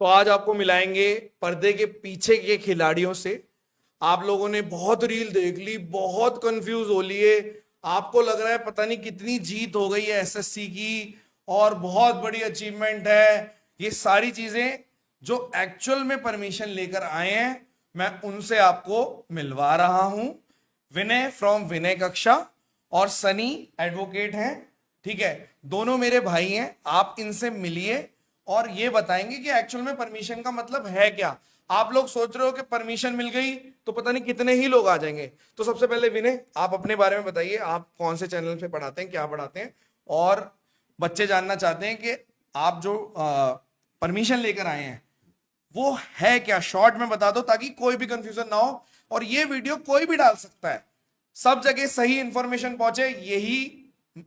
तो आज आपको मिलाएंगे पर्दे के पीछे के खिलाड़ियों से। आप लोगों ने बहुत रील देख ली, बहुत कंफ्यूज हो लिए, आपको लग रहा है पता नहीं कितनी जीत हो गई है एसएससी की और बहुत बड़ी अचीवमेंट है। ये सारी चीजें जो एक्चुअल में परमिशन लेकर आए हैं, मैं उनसे आपको मिलवा रहा हूं। विनय फ्रॉम विनय कक्षा और सनी एडवोकेट हैं, ठीक है। दोनों मेरे भाई हैं, आप इनसे मिलिए और ये बताएंगे कि एक्चुअल में परमिशन का मतलब है क्या। आप लोग सोच रहे हो कि परमिशन मिल गई तो पता नहीं कितने ही लोग आ जाएंगे। तो सबसे पहले विनय, आप अपने बारे में बताइए, आप कौन से चैनल पे पढ़ाते हैं, क्या पढ़ाते हैं, और बच्चे जानना चाहते हैं कि आप जो परमिशन लेकर आए हैं वो है क्या। शॉर्ट में बता दो ताकि कोई भी कंफ्यूजन ना हो। और ये वीडियो कोई भी डाल सकता है, सब जगह सही इंफॉर्मेशन पहुंचे, यही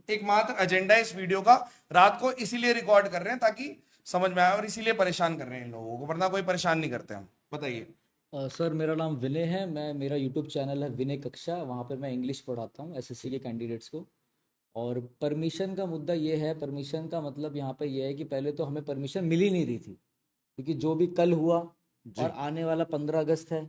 एकमात्र एजेंडा है इस वीडियो का। रात को इसीलिए रिकॉर्ड कर रहे हैं ताकि समझ में आए, और इसीलिए परेशान कर रहे हैं इन लोगों को, वरना कोई परेशान नहीं करते हम। बताइए। सर मेरा नाम विनय है। मेरा यूट्यूब चैनल है विनय कक्षा। वहाँ पर मैं इंग्लिश पढ़ाता हूँ एसएससी के कैंडिडेट्स को। और परमिशन का मुद्दा ये है, परमिशन का मतलब यहाँ पे ये है कि पहले तो हमें परमिशन मिल ही नहीं रही थी, क्योंकि जो भी कल हुआ और जी आने वाला 15 अगस्त है,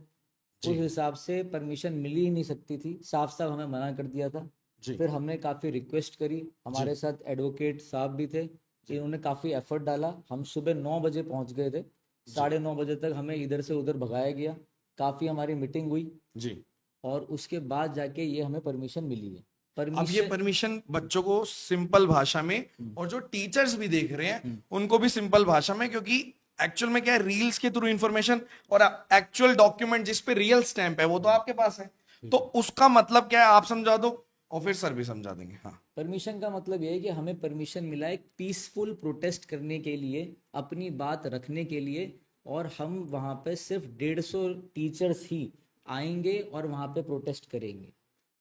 जी उस हिसाब से परमिशन मिल ही नहीं सकती थी। साफ साफ हमें मना कर दिया था। जी फिर हमने काफ़ी रिक्वेस्ट करी, जी हमारे साथ एडवोकेट साहब भी थे, जी इन्होंने काफ़ी एफर्ट डाला। हम सुबह 9 बजे पहुँच गए थे, जी 9:30 बजे तक हमें इधर से उधर भगाया गया। काफ़ी हमारी मीटिंग हुई जी। और उसके बाद जाके ये हमें परमिशन मिली है। अब ये परमिशन। परमिशन बच्चों को सिंपल भाषा में, हम्म, और जो टीचर्स भी देख रहे हैं हम्म, उनको भी सिंपल भाषा में, क्योंकि एक्चुअल में क्या है, रील्स के थ्रू इंफॉर्मेशन और एक्चुअल डॉक्यूमेंट जिस पे रियल स्टैंप है वो तो आपके पास है। तो बिल्कुल। उसका मतलब क्या है आप समझा दो, और फिर सर भी समझा देंगे। हाँ परमिशन का मतलब ये है कि हमें परमिशन मिला है एक पीसफुल प्रोटेस्ट करने के लिए, अपनी बात रखने के लिए। और हम वहाँ पे सिर्फ 150 टीचर्स ही आएंगे और वहाँ पे प्रोटेस्ट करेंगे।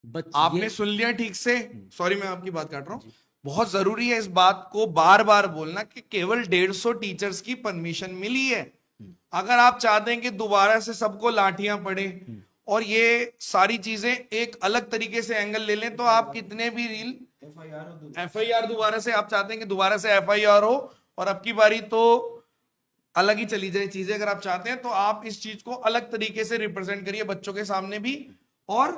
बच ये। आपने सुन लिया ठीक से। हम्म, सॉरी मैं आपकी बात काट रहा हूं। जी। बहुत जरूरी है इस बात को बार बार बोलना कि केवल 150 टीचर्स की परमिशन मिली है। हम्म, अगर आप चाहते हैं कि दोबारा से सबको लाठियां पड़े हम्म, और ये सारी चीजें एक अलग तरीके से एंगल ले लें, तो आप कितने भी रील एफआईआर दोबारा से, आप चाहते हैं कि दोबारा से एफआईआर हो और अब की बारी तो अलग ही चली जाए चीजें, अगर आप चाहते हैं तो आप इस चीज को अलग तरीके से रिप्रेजेंट करिए बच्चों के सामने भी, और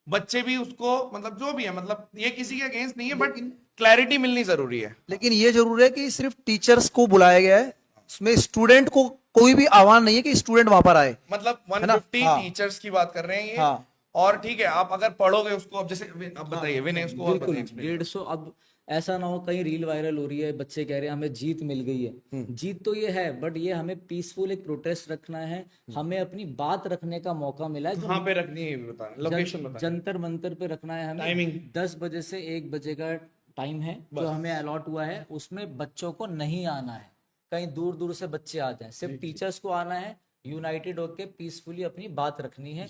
बच्चे भी उसको, मतलब जो भी है, मतलब ये किसी के अगेंस्ट नहीं है, बट लेकिन क्लैरिटी मिलनी जरूरी है। लेकिन ये जरूर है कि सिर्फ टीचर्स को बुलाया गया है, उसमें स्टूडेंट को कोई भी आह्वान नहीं है कि स्टूडेंट वहां पर आए। मतलब है ना? 150 हाँ। टीचर्स की बात कर रहे हैं ये। हाँ। और ठीक है, आप अगर पढ़ोगे उसको, अब जैसे अब हाँ। बताइए विनय, उसको और बिल्कुल बताइए, एक्सप्लेन करो। 150। अब ऐसा ना हो कहीं रील वायरल हो रही है, बच्चे कह रहे हैं हमें जीत मिल गई है। जीत तो ये है, बट ये हमें पीसफुल एक प्रोटेस्ट रखना है। हमें अपनी बात रखने का मौका मिला है। जो कहाँ पे रखनी है ये भी बताना, लोकेशन बताना, जंतर मंतर पे रखना है हमें। टाइमिंग 10 बजे से 1 बजे का टाइम है जो बस। हमें अलॉट हुआ है। उसमें बच्चों को नहीं आना है, कहीं दूर दूर से बच्चे आ जाएं, सिर्फ टीचर्स को आना है। यूनाइटेड होके पीसफुली अपनी बात रखनी है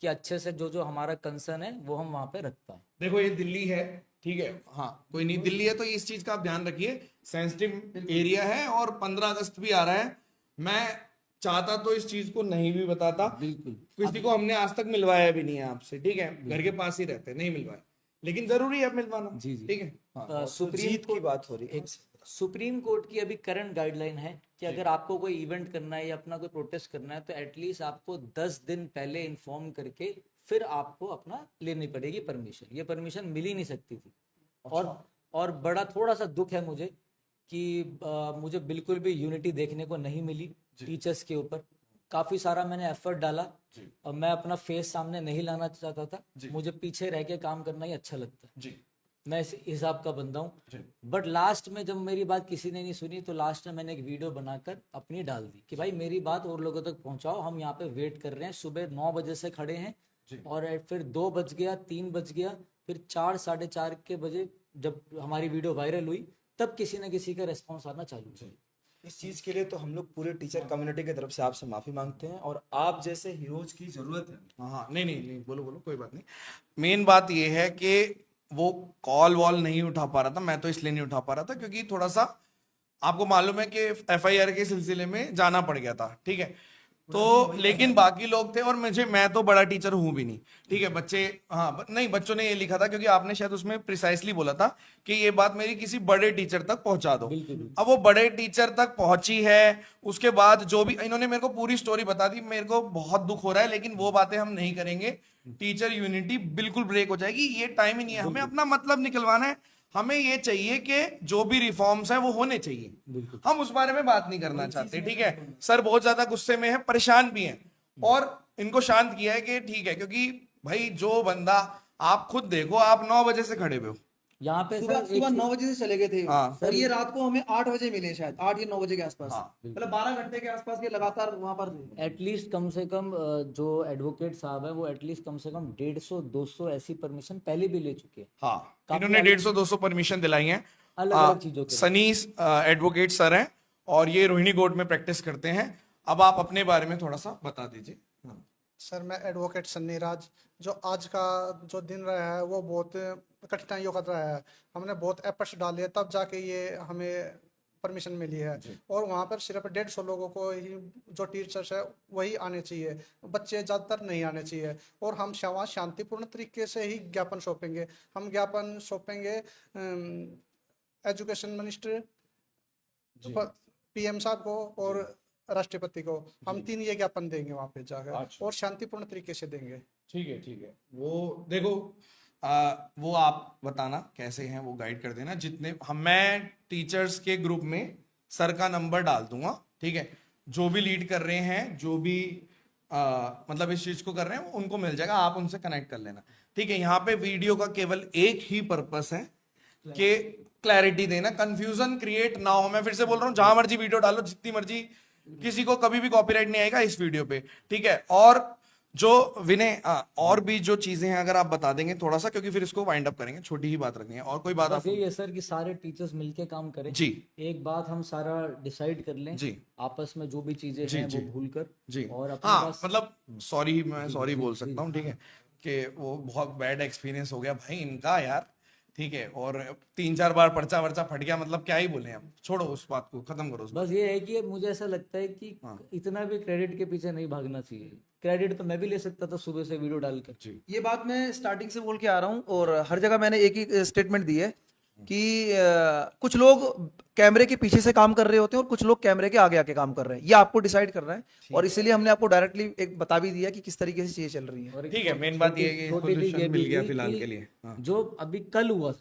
कि अच्छे से जो जो हमारा कंसर्न है वो हम वहाँ पे रख पाए। देखो ये दिल्ली है, ठीक है, हाँ कोई नहीं, दिल्ली है तो इस चीज का आप ध्यान रखिए, सेंसिटिव एरिया है और 15 अगस्त भी आ रहा है। मैं चाहता तो इस चीज को नहीं भी बताता, बिल्कुल। किसी को हमने आज तक मिलवाया भी नहीं है आपसे, ठीक है, घर के पास ही रहते हैं, नहीं मिलवाया, लेकिन जरूरी है अब मिलवाना, जी जी। ठीक है। हाँ सुप्रीम जीत की कोर्ट बात हो रही है। सुप्रीम कोर्ट की अभी करंट गाइडलाइन है कि अगर आपको कोई इवेंट करना है या अपना कोई प्रोटेस्ट करना है तो एटलीस्ट आपको 10 दिन पहले इन्फॉर्म करके फिर आपको अपना लेनी पड़ेगी परमिशन। ये परमिशन मिल ही नहीं सकती थी। और बड़ा थोड़ा सा दुख है मुझे कि मुझे बिल्कुल भी यूनिटी देखने को नहीं मिली टीचर्स के ऊपर। काफी सारा मैंने एफर्ट डाला और मैं अपना फेस सामने नहीं लाना चाहता था। मुझे पीछे रह के काम करना ही अच्छा लगता है। जी मैं इस हिसाब का बंदा हूँ। जी बट लास्ट में जब मेरी बात किसी ने नहीं सुनी तो लास्ट में मैंने एक वीडियो बनाकर अपनी डाल दी कि भाई मेरी बात और लोगों तक पहुंचाओ, हम यहाँ पे वेट कर रहे हैं। सुबह 9 बजे से खड़े हैं और फिर 2 बज गया, 3 बज गया, फिर 4, 4:30 के बजे जब हमारी वीडियो वायरल हुई तब किसी न किसी का रेस्पॉन्स आना चालू हुआ। इस चीज के लिए तो हम लोग पूरे टीचर कम्युनिटी की तरफ से आपसे माफी मांगते हैं और आप जैसे हीरोज की जरूरत है। हाँ हाँ, नहीं नहीं नहीं, बोलो बोलो, कोई बात नहीं। मेन बात ये है कि वो कॉल वॉल नहीं उठा पा रहा था, मैं तो इसलिए नहीं उठा पा रहा था क्योंकि थोड़ा सा आपको मालूम है कि एफआईआर के सिलसिले में जाना पड़ गया था, ठीक है। तो लेकिन बाकी लोग थे और मैं तो बड़ा टीचर हूं भी नहीं, ठीक है। बच्चे, हाँ नहीं, बच्चों ने ये लिखा था क्योंकि आपने शायद उसमें प्रिसाइसली बोला था कि ये बात मेरी किसी बड़े टीचर तक पहुंचा दो। अब वो बड़े टीचर तक पहुंची है, उसके बाद जो भी इन्होंने मेरे को पूरी स्टोरी बता दी, मेरे को बहुत दुख हो रहा है, लेकिन वो बातें हम नहीं करेंगे। टीचर यूनिटी बिल्कुल ब्रेक हो जाएगी, ये टाइम ही नहीं है। हमें अपना मतलब निकलवाना है, हमें ये चाहिए कि जो भी रिफॉर्म्स हैं वो होने चाहिए, हम उस बारे में बात नहीं करना चाहते, ठीक है। सर बहुत ज्यादा गुस्से में है, परेशान भी हैं, और इनको शांत किया है कि ठीक है, क्योंकि भाई जो बंदा, आप खुद देखो, आप 9 बजे से खड़े हुए हो, यहाँ पे सुबह सर सुबह 9 बजे से चले गए थे हाँ। और ये रात को हमें 8 बजे मिले, शायद 8 या 9 बजे के आसपास। हाँ, मतलब 12 घंटे के आसपास ये लगातार वहां पर थे। एटलीस्ट कम से कम जो एडवोकेट साहब है वो एटलीस्ट कम से कम 150-200 ऐसी परमिशन पहले भी ले चुके हैं हाँ, काफी इन्होंने अलग- 150-200 परमिशन दिलाई है। अलग-अलग चीजों के लिए। सनी एडवोकेट सर हैं और ये रोहिणी कोर्ट में प्रैक्टिस करते हैं। अब आप अपने बारे में थोड़ा सा बता दीजिए। हाँ। सर मैं एडवोकेट सन्नी राज, जो आज का जो दिन रहा है वो बहुत कठिनाइयों का रहा है। हमने बहुत एफर्ट्स डाले तब जाके ये हमें परमिशन मिली है, और वहाँ पर सिर्फ 150 लोगों को ही, जो टीचर्स है वही आने चाहिए, बच्चे ज़्यादातर नहीं आने चाहिए। और हम वहाँ शांतिपूर्ण तरीके से ही ज्ञापन सौंपेंगे। हम ज्ञापन सौंपेंगे एजुकेशन मिनिस्टर, पीएम साहब को और राष्ट्रपति को। हम 3 ये ज्ञापन देंगे वहां पे जाकर, अच्छा। और शांतिपूर्ण तरीके से देंगे। ठीक है, ठीक है। वो देखो, वो आप बताना कैसे हैं, वो गाइड कर देना। जितने मैं टीचर्स के ग्रुप में सर का नंबर डाल दूंगा, ठीक है। जो भी लीड कर रहे हैं, जो भी मतलब इस चीज को कर रहे हैं, उनको मिल जाएगा, आप उनसे कनेक्ट कर लेना, ठीक है। यहाँ पे वीडियो का केवल एक ही पर्पस है कि क्लैरिटी देना, कंफ्यूजन क्रिएट ना हो। मैं फिर से बोल रहा हूँ, जहां मर्जी वीडियो डालो, जितनी मर्जी, किसी को कभी भी कॉपीराइट नहीं आएगा इस वीडियो पे, ठीक है। और जो विनय, और भी जो चीजें हैं अगर आप बता देंगे थोड़ा सा, क्योंकि फिर इसको वाइंड अप करेंगे, छोटी ही बात रखनी है। और कोई बात बस आप? यही है सर कि सारे टीचर्स मिलके काम करें। जी एक बात हम सारा डिसाइड कर लें जी आपस में, जो भी चीजें जी, हैं जी, वो भूल कर, जी। और अपने हाँ, पास मतलब सॉरी, मैं सॉरी बोल सकता हूँ, ठीक है, कि वो बहुत बैड एक्सपीरियंस हो गया भाई इनका यार, ठीक है। और 3-4 बार पर्चा वर्चा फट गया, मतलब क्या ही बोले, अब छोड़ो उस बात को, खत्म करो उस बात बस ये है कि मुझे ऐसा लगता है कि इतना भी क्रेडिट के पीछे नहीं भागना चाहिए। क्रेडिट तो मैं भी ले सकता था सुबह से वीडियो डालकर। जी। ये बात मैं स्टार्टिंग से बोल के आ रहा हूँ, और हर जगह मैंने एक ही स्टेटमेंट दी है कि कुछ लोग कैमरे के पीछे से काम कर रहे होते हैं और कुछ लोग कैमरे के आगे आके काम कर रहे हैं। ये आपको डिसाइड करना है, और इसीलिए हमने आपको डायरेक्टली एक बता भी दिया कि किस तरीके से चीजें चल रही हैं। और एक ठीक है, मेन बात ये है कि इसको छोटी सी solution ये मिल भी गया थी फिलहाल कि के लिए। हाँ। जो अभी कल हुआ,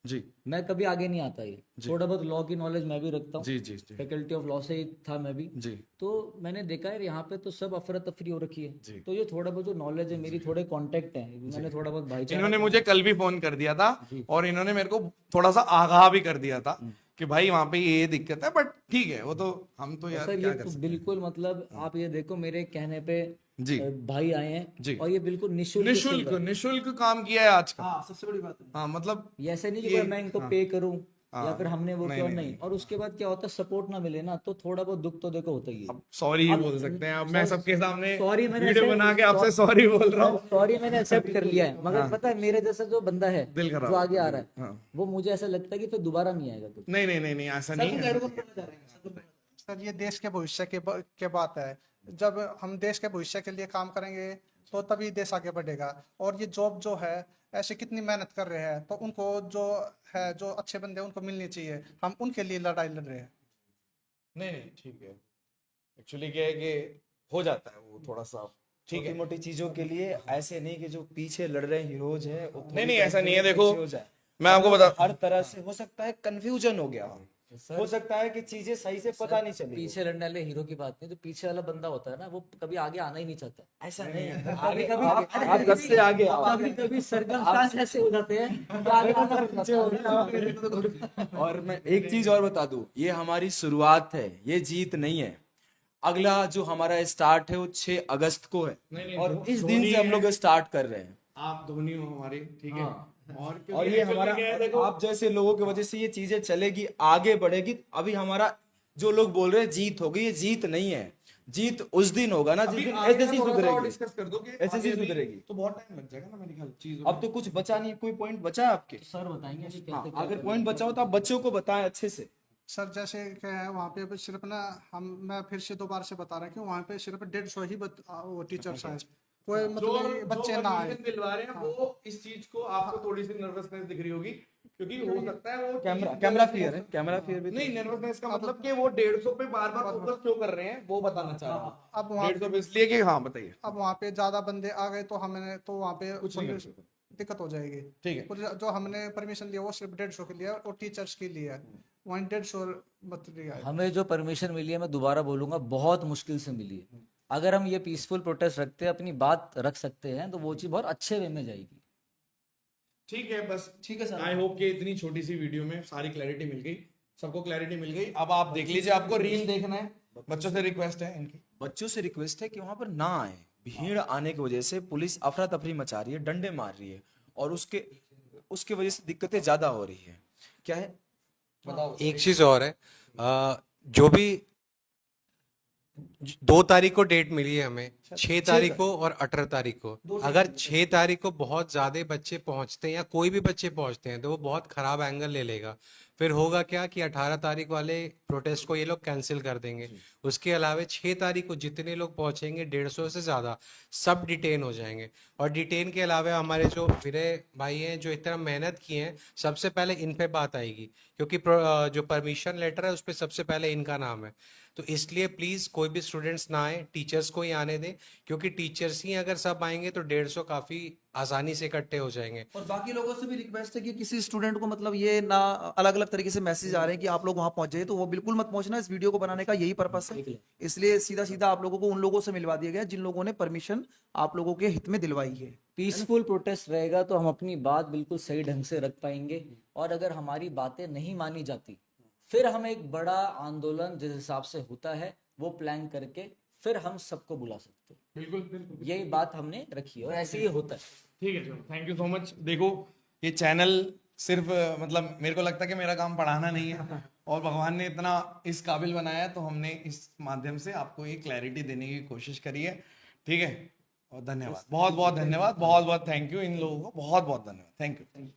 जी मैं कभी आगे नहीं आता, ये थोड़ा बहुत लॉ की नॉलेज मैं भी रखता हूँ, जी जी जी फैकल्टी ऑफ लॉ से ही था मैं भी। जी तो मैंने देखा है यहाँ पे तो सब अफरा तफरी हो रखी जी। है, तो ये थोड़ा बहुत जो नॉलेज है मेरी, थोड़े कांटेक्ट है, मैंने थोड़ा बहुत भाईचारा। इन्होंने मुझे कल भी फोन कर दिया था, और इन्होंने मेरे को थोड़ा सा आगाह भी कर दिया था कि भाई वहां पे ये दिक्कत है, बट ठीक है, वो तो हम तो यार सर क्या ये कर तो सकते बिल्कुल, मतलब आप ये देखो, मेरे कहने पे जी। भाई आए हैं, जी। और ये बिल्कुल हैं। निःशुल्क निशुल्क निशुल्क काम किया है आज का। हाँ, सबसे बड़ी बात है। हाँ, मतलब ये ऐसे नहीं कि ये- भाई मैं इनको हाँ। पे करूं हाँ। या फिर हमने वो नहीं, किया, नहीं, नहीं। और उसके बाद क्या होता है, सपोर्ट ना मिले ना, तो थोड़ा बहुत दुख तो देखो होता ही है। अब सॉरी ही बोल सकते हैं। अब मैं सबके सामने सॉरी मैंने वीडियो ऐसे- बना के आपसे सॉरी बोल रहा हूँ। सॉरी मैंने एक्सेप्ट कर लिया है, मगर पता है मेरे जैसा जो बंदा है दिल खराब जो आगे आ रहा है, हाँ। वो मुझे ऐसा लगता है कि फिर दोबारा नहीं आएगा तो। नहीं नहीं नहीं नहीं, ऐसा नहीं है। सर ये देश के भविष्य के बात है। जब हम देश के भविष्य के लिए काम करेंगे तो तभी देश आगे बढ़ेगा। और ये जॉब जो है, ऐसे कितनी मेहनत कर रहे हैं, तो उनको जो है, जो अच्छे बंदे हैं, उनको मिलनी चाहिए। हम उनके लिए लड़ाई लड़ रहे हैं। नहीं नहीं, ठीक है। एक्चुअली क्या है कि हो जाता है वो थोड़ा सा, ठीक छोटी है। मोटी चीजों के लिए ऐसे नहीं कि जो पीछे लड़ रहे हीरोज है नहीं नहीं, ऐसा नहीं है। देखो हो जाए, मैं आपको बता, हर तरह से हो सकता है कंफ्यूजन हो गया, हो सकता है कि चीजें सही से पता नहीं चली। पीछे लड़ने वाले हीरो की बात नहीं, जो पीछे वाला बंदा होता है ना, वो कभी आगे आना ही नहीं चाहता। ऐसा नहीं है, आगे कभी आप 10 से आगे आओ। कभी कभी सर्कमस्टांस ऐसे हो जाते हैं कि आगे आना पड़ जाता है। और मैं एक चीज और बता दूं, ये हमारी शुरुआत है, ये जीत नहीं है। अगला जो हमारा स्टार्ट है वो 6 अगस्त को है, नहीं, और इस दिन से हम लोग स्टार्ट कर रहे हैं। आप धोनी हो हमारे, ठीक है। और और ये हमारा, आप जैसे लोगों की वजह से ये चीजें चलेगी, आगे बढ़ेगी। अभी हमारा जो लोग बोल रहे हैं जीत होगी, ये जीत नहीं है। जीत उस दिन होगा ना जिस दिन एसएससी सुधरेगी। डिस्कस कर दो कि एसएससी आगे भी सुधरेगी। तो बहुत टाइम लग जाएगा ना मेरे ख्याल चीज। अब तो कुछ बचा नहीं, कोई पॉइंट बचा है आपके? सर बताएंगे कि हाँ, कैसे क्या अगर पॉइंट बचा हो तो आप बच्चों को बताएं अच्छे से। सर जैसे क्या है वहाँ पे बस सिर्फ ना मैं फिर से दोबारा से बता रहा हूँ कि वहाँ पे सिर्फ 150 ही वो टीचर्स आए, कोई मतलब ये बच्चे ना आए। permission दिलवा रहे हैं वो इस चीज को आपको थोड़ी सी नर्वसनेस दिख रही होगी, क्योंकि हो सकता है वो कैमरा फियर है, कैमरा फियर भी नहीं, नर्वसनेस का मतलब कि वो 150 पे बार बार फोकस क्यों कर रहे हैं वो बताना चाह रहा हूँ। अब वहाँ 150 पे इसलिए कि हाँ बताइए। अब वहाँ पे ज्यादा बंदे आ गए तो हमने तो वहाँ पे दिक्कत हो जाएगी। ठीक है। और जो हमने परमिशन लिया वो सिर्फ 150 के लिए है और टीचर्स के लिए है, वहीं 150 मत लिया है। हमें जो परमिशन मिली है, मैं दोबारा बोलूंगा, बहुत मुश्किल से मिली है। अगर हम ये पीसफुल प्रोटेस्ट रखते हैं, अपनी बात रख सकते हैं, तो वो चीज बहुत अच्छे वे में जाएगी। ठीक है, बस ठीक है सर। आई होप कि इतनी छोटी सी वीडियो में सारी क्लैरिटी मिल गई, सबको क्लैरिटी मिल गई। अब आप देख लीजिए, आपको रील देखना है, बच्चों से रिक्वेस्ट है इनकी। बच्चों से रिक्वेस्ट है कि वहां पर ना आए। भीड़ आने की वजह से पुलिस अफरा तफरी मचा रही है, डंडे मार रही है, और उसके वजह से दिक्कतें ज्यादा हो रही है। क्या है, बताओ। एक चीज और है, जो भी 2 तारीख को डेट मिली है हमें, 6 तारीख को और 18 तारीख को। अगर 6 तारीख को बहुत ज्यादा बच्चे पहुंचते हैं या कोई भी बच्चे पहुंचते हैं तो वो बहुत खराब एंगल ले लेगा। फिर होगा क्या कि 18 तारीख वाले प्रोटेस्ट को ये लोग कैंसिल कर देंगे। उसके अलावा 6 तारीख को जितने लोग पहुंचेंगे, 150 से ज्यादा, सब डिटेन हो जाएंगे। और डिटेन के अलावा हमारे जो विनय भाई हैं, जो इतना मेहनत किए हैं, सबसे पहले इन पे बात आएगी, क्योंकि जो परमिशन लेटर है उस पर सबसे पहले इनका नाम है। तो इसलिए प्लीज कोई भी स्टूडेंट्स ना आए, टीचर्स को ही आने दें, क्योंकि टीचर्स ही अगर सब आएंगे तो 150 काफी आसानी से इकट्ठे हो जाएंगे। और बाकी लोगों से भी रिक्वेस्ट है कि किसी स्टूडेंट को मतलब ये ना अलग अलग तरीके से मैसेज आ रहे हैं कि आप लोग वहां पहुंच जाइए, तो वो बिल्कुल मत पहुंचना। इस वीडियो को बनाने का यही पर्पस है, इसलिए सीधा सीधा आप लोगों को उन लोगों से मिलवा दिया गया जिन लोगों ने परमिशन आप लोगों के हित में दिलवाई है। पीसफुल प्रोटेस्ट रहेगा तो हम अपनी बात बिल्कुल सही ढंग से रख पाएंगे। और अगर हमारी बातें नहीं मानी जाती, फिर हम एक बड़ा आंदोलन जिस हिसाब से होता है वो प्लान करके फिर हम सबको बुला सकते हैं। बिल्कुल बिल्कुल, यही बात हमने रखी है और ऐसे ही होता है। ठीक है, चलो, थैंक यू सो मच। देखो, ये चैनल सिर्फ मतलब मेरे को लगता है कि मेरा काम पढ़ाना नहीं है, और भगवान ने इतना इस काबिल बनाया है, तो हमने इस माध्यम से आपको ये क्लैरिटी देने की कोशिश करी है। ठीक है, और धन्यवाद, बहुत बहुत धन्यवाद, बहुत बहुत थैंक यू इन लोगों को, बहुत बहुत धन्यवाद, थैंक यू।